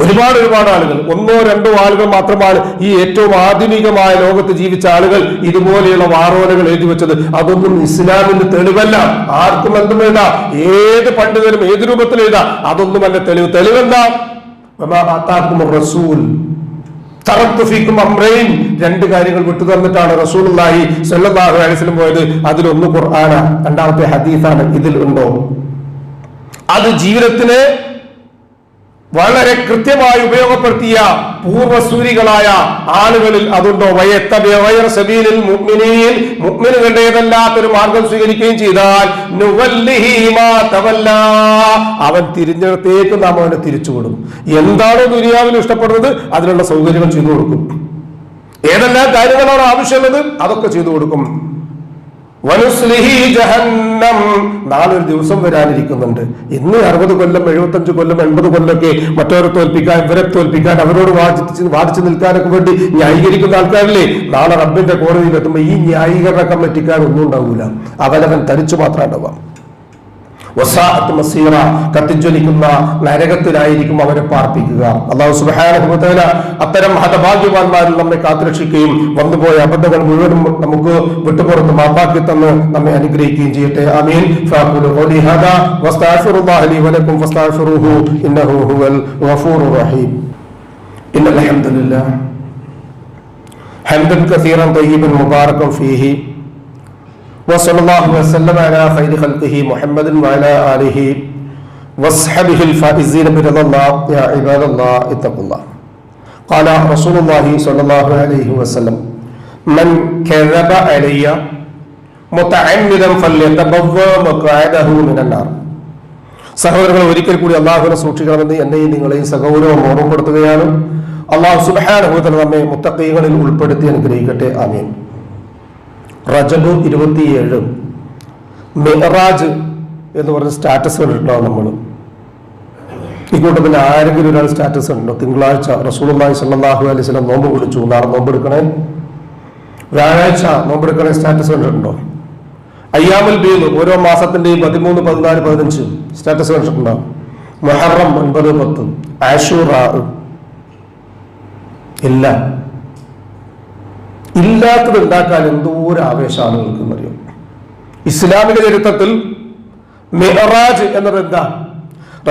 ഒരുപാട് ആളുകൾ. 1, 2 ആളുകൾ മാത്രമാണ് ഈ ഏറ്റവും ആധുനികമായ ലോകത്ത് ജീവിച്ച ആളുകൾ ഇതുപോലെയുള്ള വാറോലകൾ എഴുതി വെച്ചത്. അതൊന്നും ഇസ്ലാമിന്റെ തെളിവല്ല. ആർക്കും എന്തും എഴുതാം, ഏത് പണ്ഡിതനും ഏത് രൂപത്തിൽ എഴുതാം. അതൊന്നും അല്ല തെളിവ്. തെളിവെന്താ? റസൂൽ തറക്തു ഫീക്കും അംറൈൻ, രണ്ട് കാര്യങ്ങൾ വിട്ടു തന്നിട്ടാണ് റസൂലുള്ളാഹി സ്വല്ലല്ലാഹു അലൈഹി വസല്ലം പോയത്. അതിലൊന്ന് ഖുർആനാണ്, രണ്ടാമത്തെ ഹദീസാണ്. ഇതിൽ ഉണ്ടോ? അത് ജീവിതത്തിന് വളരെ കൃത്യമായി ഉപയോഗപ്പെടുത്തിയ പൂർവസൂരികളായ ആളുകളിൽ അതുണ്ടോ? മുഅ്മിനുകളുടേതല്ലാത്തൊരു മാർഗം സ്വീകരിക്കുകയും ചെയ്താൽ അവൻ തിരിഞ്ഞിടത്തേക്ക് നാം അവനെ തിരിച്ചുവിടും. എന്താണോ ദുനിയാവിൽ ഇഷ്ടപ്പെടുന്നത് അതിനുള്ള സൗകര്യങ്ങൾ ചെയ്തു കൊടുക്കും. ഏതെല്ലാം കാര്യങ്ങളാണ് ആവശ്യമുള്ളത് അതൊക്കെ ചെയ്തു കൊടുക്കും. നാളെ ഒരു ദിവസം വരാനിരിക്കുന്നുണ്ട്. ഇന്ന് 60 കൊല്ലം 75 കൊല്ലം 80 കൊല്ലമൊക്കെ മറ്റവരെ തോൽപ്പിക്കാൻ, ഇവരെ തോൽപ്പിക്കാൻ, അവരോട് വാദിച്ചു നിൽക്കാനൊക്കെ വേണ്ടി ന്യായീകരിക്കുന്ന ആൾക്കാരില്ലേ, നാളെ റബ്ബിന്റെ കോടതിയിൽ എത്തുമ്പോൾ ഈ ന്യായീകരണ കമ്മിറ്റിക്കാർ ഒന്നും ഉണ്ടാവില്ല. അവനവൻ തനിച്ചു മാത്രം ഉണ്ടാവാം. കത്തിജ്വലിക്കുന്ന നരകത്തിലായിരിക്കും അവരെ പാർപ്പിക്കുക. അല്ലാഹു സുബ്ഹാനഹു വ തആല അത്തരം ഹതഭാഗ്യവാന്മാരിൽ നമ്മെ കാത്തുരക്ഷിക്കുകയും വന്നുപോയ അബദ്ധങ്ങൾ മുഴുവനും നമുക്ക് വിട്ടുപുറത്ത് മാപ്പാക്കി തന്ന് നമ്മെ അനുഗ്രഹിക്കുകയും ചെയ്യട്ടെ. ആമീൻ. ഫഖുലു ഖൗലി ഹാദാ വസ്തഗ്ഫിറുല്ലാഹ ലി വലക്കും ഫസ്തഗ്ഫിറുഹു ഇന്നഹു ഹുവൽ ഗഫൂറുർ റഹീം. ഇന്നൽ ഹംദുലില്ലാഹ് ഹംദൻ കസീറൻ തയ്യിബൻ മുബാറകൻ ഫീഹി വസല്ലല്ലാഹു വസല്ലമ അലാ ഖൈരി ഖൽഖിഹി മുഹമ്മദിൻ വഅലാ ആലിഹി വസ്ഹബിഹിൽ ഫായിസീന ബിറദല്ലാഹ് യാ ഇബാദല്ലാഹ് ഇത്തഖുല്ലാഹ്. ഖാല റസൂലുള്ളാഹി സ്വല്ലല്ലാഹു അലൈഹി വസല്ലം മൻ കദബ അലയ്യ മുതഅമ്മിദൻ ഫല്യതബവ്വ മഖഅദഹു മിനന്നാർ. സഹോദരങ്ങളെ, ഒരിക്കൽ കൂടി അല്ലാഹുവിനെ സൂക്ഷിക്കണമെന്ന് എന്നെയും നിങ്ങളെയും സഗൗരവം ഓർമ്മപ്പെടുത്തുകയാണ്. അല്ലാഹു സുബ്ഹാനഹു വ തആല നമ്മെ മുത്തഖീകളിൽ ഉൾപ്പെടുത്തി അനുഗ്രഹിക്കട്ടെ. ആമീൻ. റജബ് 27 മിഅ്റാജ് എന്ന് പറഞ്ഞ സ്റ്റാറ്റസ് കണ്ടിട്ടുണ്ടാവും നമ്മൾ. ഈ കൂട്ടത്തിൽ ആരെങ്കിലും ഒരാൾ സ്റ്റാറ്റസ് ഉണ്ടോ? തിങ്കളാഴ്ച റസൂലുള്ളാഹി സ്വല്ലല്ലാഹു അലൈഹി വസല്ലം നോമ്പ് പിടിച്ചു, നാളെ നോമ്പെടുക്കണേ, വ്യാഴാഴ്ച നോമ്പെടുക്കണേ സ്റ്റാറ്റസ് കണ്ടിട്ടുണ്ടോ? അയ്യാമുൽ ബീദ് ഓരോ മാസത്തിന്റെയും 13, 14, 15 സ്റ്റാറ്റസ് കണ്ടിട്ടുണ്ടാവും. മുഹറം 9, 10, ആശൂറ ഇല്ല. ഇല്ലാത്തത് ഉണ്ടാക്കാൻ എന്തോ ഒരു ആവേശം ആളുകൾക്ക് അറിയാം. ഇസ്ലാമിക ചരിത്രത്തിൽ മിഅ്റാജ് എന്നത് എന്താ?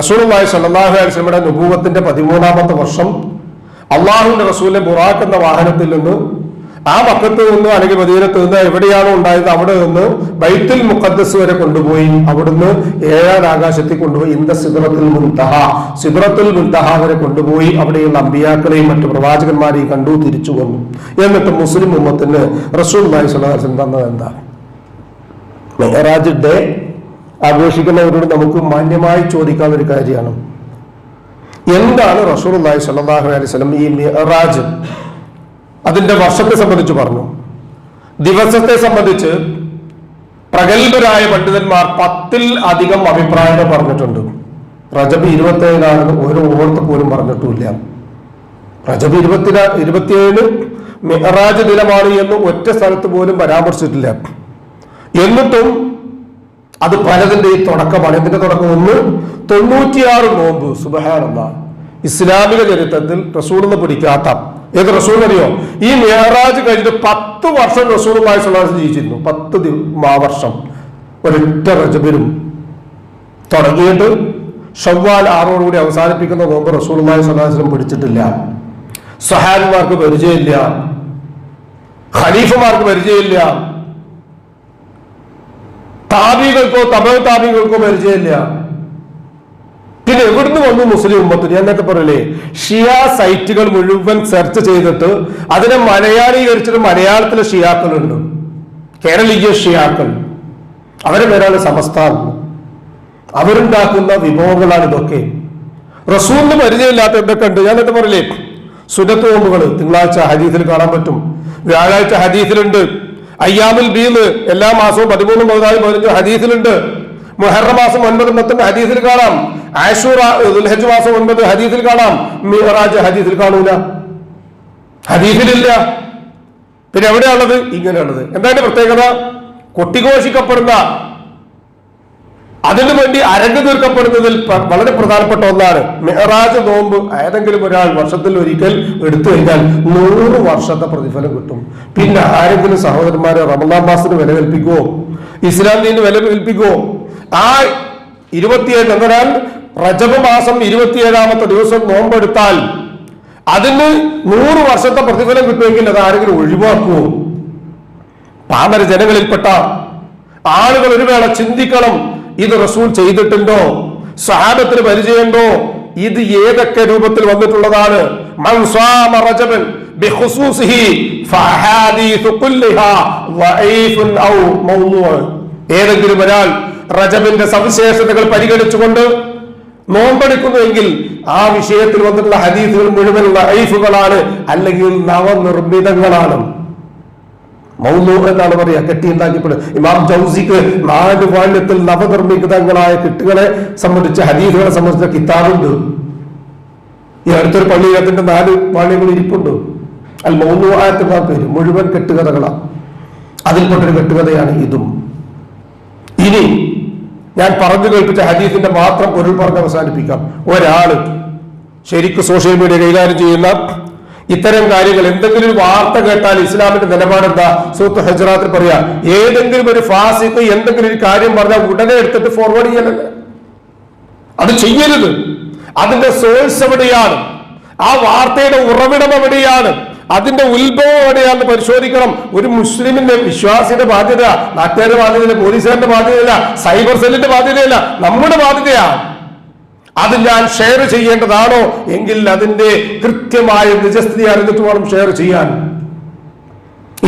റസൂലുള്ളാഹി സ്വല്ലല്ലാഹു അലൈഹി വസല്ലമയുടെ നുബുവത്തിന്റെ 13ാമത്തെ വർഷം അള്ളാഹുവിന്റെ റസൂലിനെ ബുറാഖ് എന്ന വാഹനത്തിൽ നിന്ന് ആ മക്കത്ത് നിന്ന് അല്ലെങ്കിൽ മദീനത്ത് നിന്ന് എവിടെയാണോ ഉണ്ടായത് അവിടെ നിന്ന് ബൈത്തുൽ മുഖദ്ദസ് വരെ കൊണ്ടുപോയി, അവിടുന്ന് 7ാം ആകാശത്തിൽ കൊണ്ടുപോയി സിദ്റത്തുൽ മുൻതഹ വരെ കൊണ്ടുപോയി അവിടെയുള്ള അമ്പിയാക്കളെയും മറ്റു പ്രവാചകന്മാരെയും കണ്ടു തിരിച്ചു വന്നു. എന്നിട്ട് മുസ്ലിം ഉമ്മത്തിന് റസൂലുള്ളാഹി സ്വല്ലല്ലാഹു അലൈഹി വസല്ലം തന്നത് എന്താ? മിഅ്റാജ് ഡേ ആഘോഷിക്കുന്നവരോട് നമുക്ക് മാന്യമായി ചോദിക്കാവുന്ന ഒരു കാര്യമാണ്, എന്താണ് റസൂലുള്ളാഹി സ്വല്ലല്ലാഹു അലൈഹി വസല്ലം ഈ മിഅ്റാജ് അതിന്റെ വർഷത്തെ സംബന്ധിച്ച് പറഞ്ഞു? ദിവസത്തെ സംബന്ധിച്ച് പ്രഗത്ഭരായ പണ്ഡിതന്മാർ 10ൽ അധികം അഭിപ്രായങ്ങൾ പറഞ്ഞിട്ടുണ്ട്. റജബ് 27 ഓരോ ഓർത്ത് പോലും പറഞ്ഞിട്ടില്ല. റജബ് 27 മിഅ്റാജ് ദിനമാണ് എന്ന് ഒറ്റ സ്ഥലത്ത് പോലും പരാമർശിച്ചിട്ടില്ല. എന്നിട്ടും അത് പലതിന്റെ ഈ തുടക്കമാണ്. ഇതിന്റെ തുടക്കം 96 നോമ്പ്. സുബ്ഹാനല്ലാഹ്. ഇസ്ലാമിക ചരിത്രത്തിൽ റസൂലിനെ പിടിക്കാത്ത ഏത് റസൂൽ അറിയോ? ഈ മിഅ്റാജ് കഴിഞ്ഞിട്ട് 10 വർഷം റസൂലുള്ളാഹി സ്വല്ലല്ലാഹു അലൈഹി വസല്ലം ജീവിച്ചിരുന്നു. 10 വർഷം ഒരൊറ്റ റജബിലും തുടങ്ങിയിട്ട് ശവ്വാൽ 6 അവസാനിപ്പിക്കുന്ന നോമ്പ് റസൂലുള്ളാഹി സ്വല്ലല്ലാഹു അലൈഹി വസല്ലം പിടിച്ചിട്ടില്ല. സ്വഹാബിമാർക്ക് പരിചയമില്ല, ഖലീഫമാർക്ക് പരിചയമില്ല, താബികൾക്കോ താബികൾക്കോ പരിചയമില്ല. പിന്നെ എവിടുന്ന് വന്നു മുസ്ലിം ഉമ്മത്തിന്? ഞാൻ നേരത്തെ പറയില്ലേ, ഷിയ സൈറ്റുകൾ മുഴുവൻ സെർച്ച് ചെയ്തിട്ട് അതിനെ മലയാളീകരിച്ചിട്ട് മലയാളത്തിലെ ഷിയാക്കളുണ്ട്, കേരളീയ ഷിയാക്കൾ. അവരെ പേരാണ് സമസ്താൻ. അവരുണ്ടാക്കുന്ന വിഭവങ്ങളാണ് ഇതൊക്കെ. റസൂലിന് പരിചയമില്ലാത്ത എന്തൊക്കെ ഉണ്ട്? ഞാൻ നേരത്തെ പറയില്ലേ, സുന്നത്ത് നോമ്പുകൾ തിങ്കളാഴ്ച ഹദീസിൽ കാണാൻ പറ്റും, വ്യാഴാഴ്ച ഹദീസിലുണ്ട്. അയ്യാമുൽ ബീദ് എല്ലാ മാസവും 13, 14, 15 ഹദീസിലുണ്ട്. മുഹറം മാസം 9, 10 ഹദീസിൽ കാണാം. ആശൂറ ദുൽഹജ്ജ് മാസം 9 ഹദീസിൽ കാണാം. മിഅ്റാജ് ഹദീസിൽ കാണൂല, ഹദീസിലില്ല. പിന്നെ എവിടെയാണുള്ളത്? ഇങ്ങനെയുള്ളത്. എന്താണ് പ്രത്യേകത? കൊട്ടിഘോഷിക്കപ്പെടുന്ന, അതിനു വേണ്ടി അരങ്ങ് തീർക്കപ്പെടുന്നതിൽ വളരെ പ്രധാനപ്പെട്ട ഒന്നാണ് മിഅ്റാജ് നോമ്പ്. ഏതെങ്കിലും ഒരാൾ വർഷത്തിൽ ഒരിക്കൽ എടുത്തു കഴിഞ്ഞാൽ 100 വർഷത്തെ പ്രതിഫലം കിട്ടും. പിന്നെ ആരെങ്കിലും സഹോദരന്മാരെ റമദാൻ മാസത്തിന് വില കൽപ്പിക്കുവോ? ഇസ്ലാം ദീനിന് വില കൽപ്പിക്കുവോ? ആ 27 എന്നാൽ റജബ് മാസം 27ാമത്തെ ദിവസം നോമ്പെടുത്താൽ അതിന് 100 വർഷത്തെ പ്രതിഫലം കിട്ടുമെങ്കിൽ അത് ആരെങ്കിലും ഒഴിവാക്കുമോ? പാമര ജനങ്ങളിൽപ്പെട്ട ആളുകൾ ഒരു വേള ചിന്തിക്കണം, ഇത് റസൂൽ ചെയ്തിട്ടുണ്ടോ? സഹാബത്തിന് പരിചയമുണ്ടോ? ഇത് ഏതൊക്കെ രൂപത്തിൽ വന്നിട്ടുള്ളതാണ്? മൻ സാമ റജബൻ ബിഖുസൂസിഹി ഫഅഹാദീസു കുല്ലിഹാ വഈഫുൻ ഔ മൗദൂഅ. ഏതെങ്കിലും ഒരാൾ റജബിന്റെ സവിശേഷതകൾ പരിഗണിച്ചുകൊണ്ട് നോമ്പെടുക്കുന്നുവെങ്കിൽ ആ വിഷയത്തിൽ വന്നിട്ടുള്ള ഹദീസുകൾ മുഴുവൻ വഈഫുകളാണ്, അല്ലെങ്കിൽ നവനിർമ്മിതങ്ങളാണ്. മൗദൂ എന്നാണ് പറയുക, കെട്ടിയുണ്ടാക്കിയപ്പോൾ. ഇമാം ജൗസിക്ക് 4 വാള്യത്തിൽ നവനിർമ്മിതങ്ങളായ കെട്ടുകളെ സംബന്ധിച്ച ഹദീസുകളെ സംബന്ധിച്ച കിതാബുണ്ട്. ഈ അടുത്തൊരു പള്ളിയത്തിന്റെ 4 വാള്യങ്ങൾ ഇരിപ്പുണ്ട്. അൽ മൗദൂആത്ത് എന്ന പേര്, മുഴുവൻ കെട്ടുകഥകളാണ്. അതിൽപ്പെട്ടൊരു കെട്ടുകഥയാണ് ഇതും. ഇനി ഞാൻ പറഞ്ഞു കേൾപ്പിച്ച ഹദീസിന്റെ മാത്രം പൊരുൾ പറഞ്ഞ് അവസാനിപ്പിക്കാം. ഒരാള് ശരിക്കും സോഷ്യൽ മീഡിയ കൈകാര്യം ചെയ്യുന്ന ഇത്തരം കാര്യങ്ങൾ, എന്തെങ്കിലും ഒരു വാർത്ത കേട്ടാൽ ഇസ്ലാമിന്റെ നിലപാടെന്താ? സൂറത്ത് ഹുജറാത്തിൽ പറയാ, ഏതെങ്കിലും ഒരു ഫാസിഖ് എന്തെങ്കിലും ഒരു കാര്യം പറഞ്ഞാൽ ഉടനെ എടുത്തിട്ട് ഫോർവേഡ് ചെയ്യരുത്. അത് ചെയ്യരുത്. അതിന്റെ സോഴ്സ് എവിടെയാണ്? ആ വാർത്തയുടെ ഉറവിടം എവിടെയാണ്? അതിന്റെ ഉത്ഭവം എവിടെയാണെന്ന് പരിശോധിക്കണം. ഒരു മുസ്ലിമിന്റെ വിശ്വാസിയുടെ ബാധ്യത നാട്ടുകാരുടെ ബാധ്യതയില്ല, പോലീസുകാരുടെ ബാധ്യതയില്ല, സൈബർ സെല്ലിന്റെ ബാധ്യതയില്ല, നമ്മുടെ ബാധ്യതയാണ്. അത് ഞാൻ ഷെയർ ചെയ്യേണ്ടതാണോ? എങ്കിൽ അതിന്റെ കൃത്യമായ നിജസ്ഥിതി അറിഞ്ഞിട്ട് വേണം ഷെയർ ചെയ്യാൻ.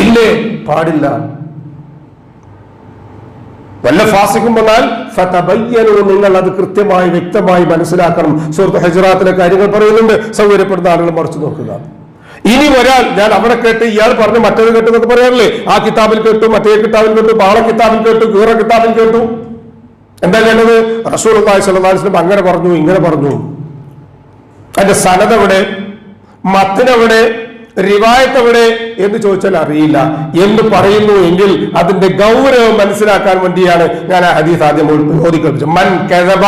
ഇല്ലേ? പാടില്ല. വല്ല ഫാസിഖും വന്നാൽ ഫതബയ്യനു, നിങ്ങൾ അത് കൃത്യമായി വ്യക്തമായി മനസ്സിലാക്കണം. സൂറത്ത് ഹുജറാത്തിലെ കാര്യങ്ങൾ പറയുന്നുണ്ട്. സൗകര്യപ്പെടുന്ന ആളുകൾ മറിച്ചു നോക്കുക. ഇനി ഒരാൾ, ഞാൻ അവിടെ കേട്ട് ഇയാൾ പറഞ്ഞു മറ്റേത് കേട്ടു എന്നൊക്കെ പറയാറില്ലേ? ആ കിതാബിൽ കേട്ടു, മറ്റേ കിതാബിൽ കേട്ടു, ബാള കിതാബിൽ കേട്ടു, ഗീറ കിതാബിൽ കേട്ടു. എന്താ കേട്ടത്? റസൂലുള്ളാഹി സ്വല്ലല്ലാഹു അലൈഹി വസല്ലം അങ്ങനെ പറഞ്ഞു, ഇങ്ങനെ പറഞ്ഞു. അതിന്റെ സനദ് എവിടെ? മത്നെവിടെ? റിവായത്ത് എവിടെ എന്ന് ചോദിച്ചാൽ അറിയില്ല എന്ന് പറയുന്നു എങ്കിൽ അതിന്റെ ഗൗരവം മനസ്സിലാക്കാൻ വേണ്ടിയാണ് ഞാൻ ആ ഹദീസ് ആദ്യം ഓതി കേൾപ്പിച്ചത്. മൻ കദബ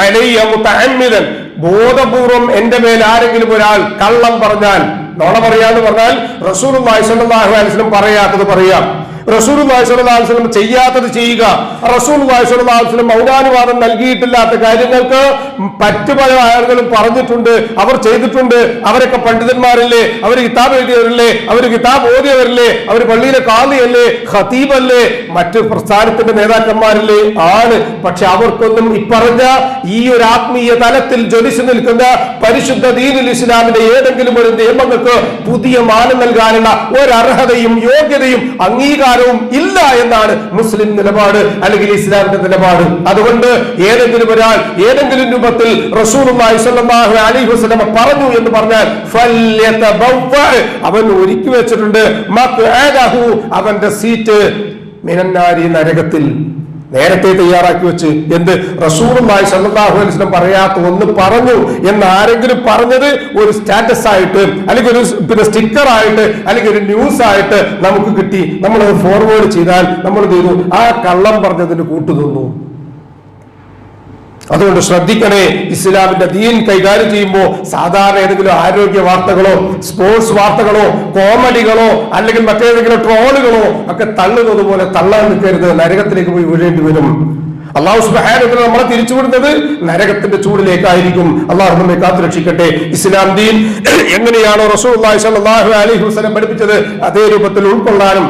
അലയ്യ മുതഅമ്മിദൻ, ബോധപൂർവം എന്റെ മേൽ ആരെങ്കിലും ഒരാൾ കള്ളം പറഞ്ഞാൽ, നോണ പറയാന്ന് പറഞ്ഞാൽ റസൂലുള്ളാഹി സ്വല്ലല്ലാഹു അലൈഹി വസല്ലം പറയാത്തത് പറയാം, റസൂലുള്ളാഹി സ്വല്ലല്ലാഹു അലൈഹി വസല്ലം ചെയ്യാത്തത് ചെയ്യുക, റസൂലുള്ളാഹി സ്വല്ലല്ലാഹു അലൈഹി വസല്ലം മൗനാനുവാദം നൽകിയിട്ടില്ലാത്ത കാര്യങ്ങൾക്ക് മറ്റു പല ആളുകളും പറഞ്ഞിട്ടുണ്ട്, അവർ ചെയ്തിട്ടുണ്ട്. അവരൊക്കെ പണ്ഡിതന്മാരല്ലേ, അവർ കിതാബ് എഴുതിയവരല്ലേ, അവർ കിതാബ് ഓതിയവരല്ലേ, അവർ പള്ളിയിലെ ഖാദിയല്ലേ, ഖതീബല്ലേ, മറ്റു പ്രസ്ഥാനത്തിന്റെ നേതാക്കന്മാരല്ലേ? ആണ്. പക്ഷെ അവർക്കൊന്നും ഇപ്പറഞ്ഞ ഈ ഒരു ആത്മീയ തലത്തിൽ ജ്വലിച്ചു നിൽക്കുന്ന പരിശുദ്ധ ദീനുൽ ഇസ്ലാമിന്റെ ഏതെങ്കിലും ഒരു നിയമങ്ങൾക്ക് പുതിയ മാനം നൽകാനുള്ള ഒരർഹതയും യോഗ്യതയും അംഗീകാരവും ഇല്ല എന്നാണ് മുസ്ലിം നിലപാട്, അല്ലെങ്കിൽ ഇസ്ലാമിന്റെ നിലപാട്. അതുകൊണ്ട് ഏതെങ്കിലും ഒരാൾ ഏതെങ്കിലും രൂപത്തിൽ റസൂലുള്ളാഹി സ്വല്ലല്ലാഹു അലൈഹി വസല്ലം പറഞ്ഞു എന്ന് പറഞ്ഞാൽ അവൻ ഒരുക്കി വെച്ചിട്ടുണ്ട് മഖ്അദഹു, അവന്റെ സീറ്റ് മിനന്നാരി, നരകത്തിൽ നേരത്തെ തയ്യാറാക്കി വെച്ച്. എന്ത്? റസൂലുള്ളാഹി സ്വല്ലല്ലാഹു അലൈഹി വസല്ലം പറയാത്ത ഒന്ന് പറഞ്ഞു എന്ന് ആരെങ്കിലും പറഞ്ഞത് ഒരു സ്റ്റാറ്റസ് ആയിട്ട്, അല്ലെങ്കിൽ ഒരു സ്റ്റിക്കർ ആയിട്ട്, അല്ലെങ്കിൽ ഒരു ന്യൂസ് ആയിട്ട് നമുക്ക് കിട്ടി. നമ്മളത് ഫോർവേഡ് ചെയ്താൽ നമ്മൾ ചെയ്തു ആ കള്ളം പറഞ്ഞതിന് കൂട്ടുനിന്നു. അതുകൊണ്ട് ശ്രദ്ധിക്കണേ. ഇസ്ലാമിന്റെ ദീൻ കൈകാര്യം ചെയ്യുമ്പോൾ സാധാരണ ഏതെങ്കിലും ആരോഗ്യ വാർത്തകളോ സ്പോർട്സ് വാർത്തകളോ കോമഡികളോ അല്ലെങ്കിൽ മറ്റേതെങ്കിലും ട്രോളുകളോ ഒക്കെ തള്ളുന്നത് പോലെ തള്ളാൻ നിൽക്കരുത്. നരകത്തിലേക്ക് പോയി വീഴേണ്ടി വരും. അല്ലാഹു സുബ്ഹാനഹു വ തആല നമ്മളെ തിരിച്ചുവിടുന്നത് നരകത്തിന്റെ ചൂടിലേക്കായിരിക്കും. അല്ലാഹു നമ്മെ കാത്തുരക്ഷിക്കട്ടെ. ഇസ്ലാം ദീൻ എങ്ങനെയാണോ റസൂലുള്ളാഹി സ്വല്ലല്ലാഹു അലൈഹി വസല്ലം പഠിപ്പിച്ചത് അതേ രൂപത്തിൽ ഉൾക്കൊള്ളാനും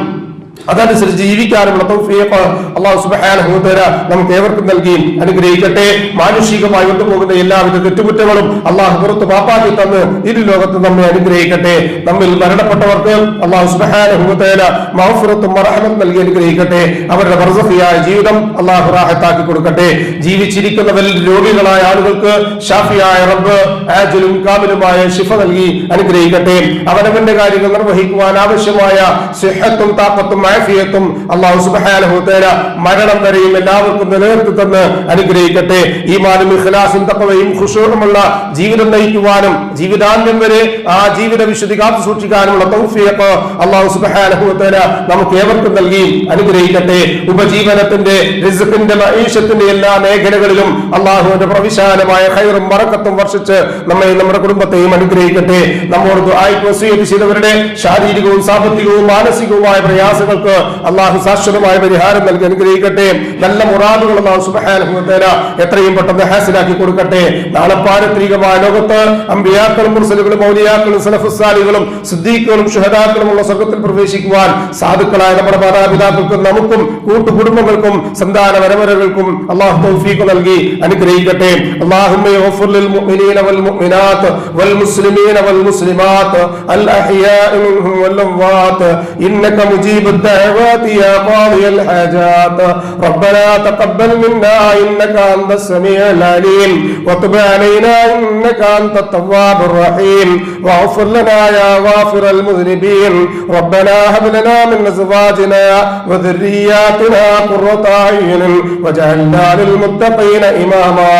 അതനുസരിച്ച് ജീവിക്കാനുള്ള തൗഫീഖ് അല്ലാഹു സുബ്ഹാനഹു വ തആല നമുക്ക് ഏവർക്കും നൽകി അനുഗ്രഹിക്കട്ടെ. മാനുഷികമായി കൊണ്ടുപോകുന്ന എല്ലാവിധ തെറ്റുകുറ്റങ്ങളും അല്ലാഹു പുറത്ത് മാപ്പാക്കി തന്ന് ഇരു ലോകത്ത് നമ്മെ അനുഗ്രഹിക്കട്ടെ. നമ്മിൽ മരണപ്പെട്ടവർക്ക് അല്ലാഹു സുബ്ഹാനഹു വ തആല മഗ്ഫിറത്തും റഹ്മത്തും നൽകി അനുഗ്രഹിക്കട്ടെ. അവരുടെ ബർസഖിയായ ജീവിതം അല്ലാഹു റാഹത്താക്കി കൊടുക്കട്ടെ. ജീവിച്ചിരിക്കുന്നവരിൽ രോഗികളായ ആളുകൾക്ക് ഷാഫിയായ റബ്ബ് ആജിലും കാമിലുമായ ശിഫ നൽകി അനുഗ്രഹിക്കട്ടെ. അവനവന്റെ കാര്യങ്ങൾ നിർവഹിക്കുവാൻ ആവശ്യമായ സിഹത്തും താഖത്തും ആഫിയത്തും അല്ലാഹു സുബ്ഹാനഹു വ തആല മരണം വരെയും എല്ലാവർക്കും നിലനിർത്തി തന്ന് അനുഗ്രഹിക്കട്ടെ. ഈമാനും ഇഖ്ലാസും തഖ്വയും ഖുശൂഉമുള്ള ജീവിതം നയിക്കുവാനും ജീവിതാന്ത്യം വരെ ആ ജീവിത വിശുദ്ധി കാത്തു സൂക്ഷിക്കാനുമുള്ള തൗഫീഖ് അല്ലാഹു സുബ്ഹാനഹു വ തആല നമുക്ക് ഏവർക്കും നൽകി അനുഗ്രഹിക്കട്ടെ. ഉപജീവനത്തിന്റെ റിസ്ഖിന്റെ മഈശത്തിന്റെ എല്ലാ മേഖലകളിലും അല്ലാഹുവിന്റെ പ്രവിശാലമായ ഖൈറും ബറക്കത്തും വർഷിച്ച് നമ്മെ നമ്മുടെ കുടുംബത്തെയും അനുഗ്രഹിക്കട്ടെ. നമ്മോട് ദുആ വസിയത്ത് ചെയ്തവരുടെ ശാരീരികവും സാമ്പത്തികവും മാനസികവുമായ പ്രയാസങ്ങൾക്ക് പ്രശ്നങ്ങൾക്ക് അള്ളാഹു ശാശ്വതമായ പരിഹാരം നൽകി അനുഗ്രഹിക്കട്ടെ. നല്ല മുറാദുകൾ അള്ളാഹു സുബ്ഹാനഹു വ തആല എത്രയും പെട്ടെന്ന് ഹാസിലാക്കി കൊടുക്കട്ടെ. നാളെ പാരത്രികമായ ലോകത്ത് അമ്പിയാക്കളും മുർസലുകളും ഔലിയാക്കളും സലഫുസ് സാലിഹുകളും സിദ്ദീഖുകളും ശുഹദാക്കളും ഉള്ള സ്വർഗ്ഗത്തിൽ പ്രവേശിക്കുവാൻ സാധുക്കളായ നമ്മുടെ മാതാപിതാക്കൾക്കും നമുക്കും കൂട്ടുകുടുംബങ്ങൾക്കും സന്താന പരമ്പരകൾക്കും അള്ളാഹു തൗഫീഖ് നൽകി അനുഗ്രഹിക്കട്ടെ. അല്ലാഹുമ്മ യഗ്ഫിർ ലിൽ മുഅ്മിനീന വൽ മുഅ്മിനാത്ത് വൽ മുസ്ലിമീന വൽ മുസ്ലിമാത്ത് അൽ അഹ്യാഇ മിൻഹും വൽ അംവാത്ത് ഇന്നക മുജീബുദ് ദഅവാതി യാ ഖാദിയൽ ഹാജാത്ത് റബ്ബനാ തഖബ്ബൽ മിന്നാ ഇന്നക അൻതസ് സമീഉൽ അലീം വതുബ് അലൈനാ ഇന്നക അൻതത് തവ്വാബുർ റഹീം വഗ്ഫിർ ലനാ യാ ഗാഫിറൽ മുദ്നിബീൻ റബ്ബനാ ഹബ് ലനാ മിൻ അസ്വാജിനാ വദുർരിയ്യാതിനാ ഖുർറത അയ്യുൻ വജഅൽനാ ലിൽ മുത്തഖീന ഇമാമാ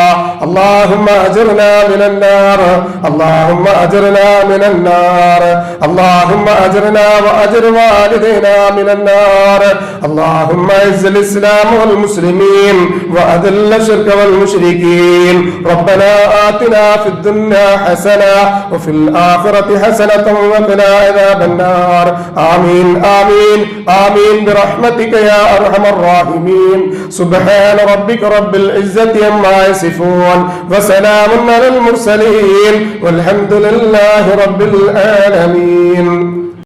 اللهم أجرنا من النار اللهم أجرنا من النار اللهم أجرنا وأجر والدينا من النار اللهم أعز الإسلام والمسلمين وأذل الشرك والمشركين ربنا آتنا في الدنيا حسنة وفي الآخرة حسنة وقنا عذاب النار آمين آمين آمين برحمتك يا أرحم الراحمين سبحان ربك رب العزة عما يصفون وسلام على المرسلين والحمد لله رب العالمين.